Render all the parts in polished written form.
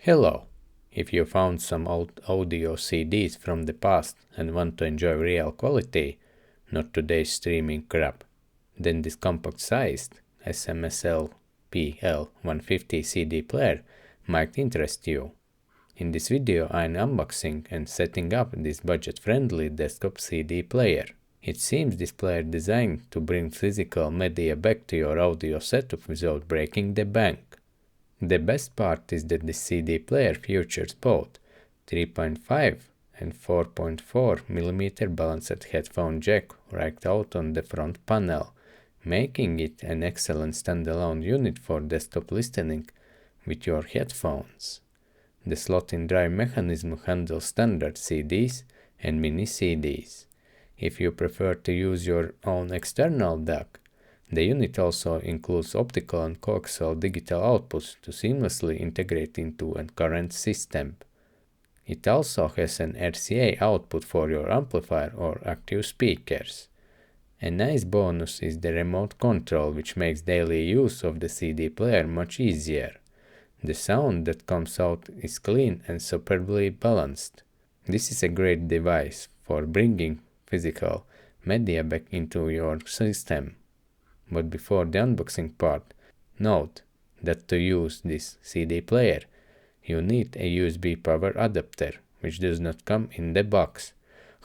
Hello! If you found some old audio CDs from the past and want to enjoy real quality, not today's streaming crap, then this compact-sized SMSL PL150 CD player might interest you. In this video I'm unboxing and setting up this budget-friendly desktop CD player. It seems this player is designed to bring physical media back to your audio setup without breaking the bank. The best part is that the CD player features both 3.5 and 4.4mm balanced headphone jack right out on the front panel, making it an excellent standalone unit for desktop listening with your headphones. The slot-in drive mechanism handles standard CDs and mini CDs. If you prefer to use your own external DAC, the unit also includes optical and coaxial digital outputs to seamlessly integrate into a current system. It also has an RCA output for your amplifier or active speakers. A nice bonus is the remote control, which makes daily use of the CD player much easier. The sound that comes out is clean and superbly balanced. This is a great device for bringing physical media back into your system. But before the unboxing part, note that to use this CD player, you need a USB power adapter, which does not come in the box.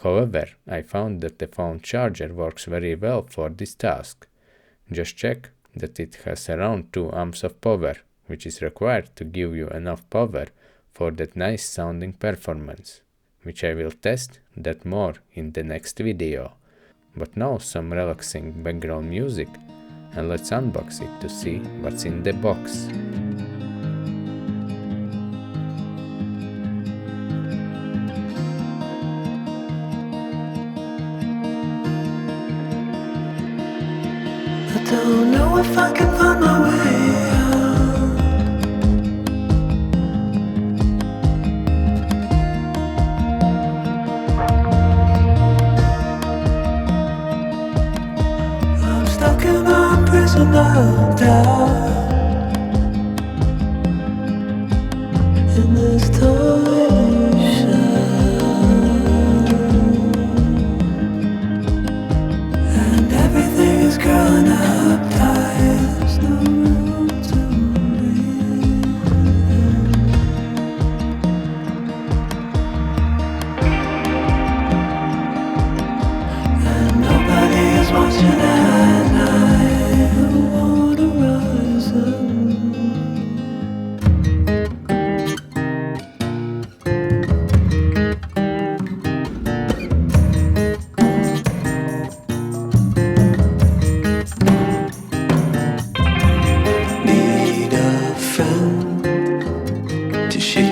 However, I found that the phone charger works very well for this task. Just check that it has around 2 amps of power, which is required to give you enough power for that nice sounding performance, which I will test that more in the next video. But now some relaxing background music, and let's unbox it to see what's in the box. I don't know if I can find my way out. I'm stuck in a prison of doubt. In this distortion, and everything is growing up tight. There's no room to breathe. And nobody is watching at night on the horizon. Need a friend to shake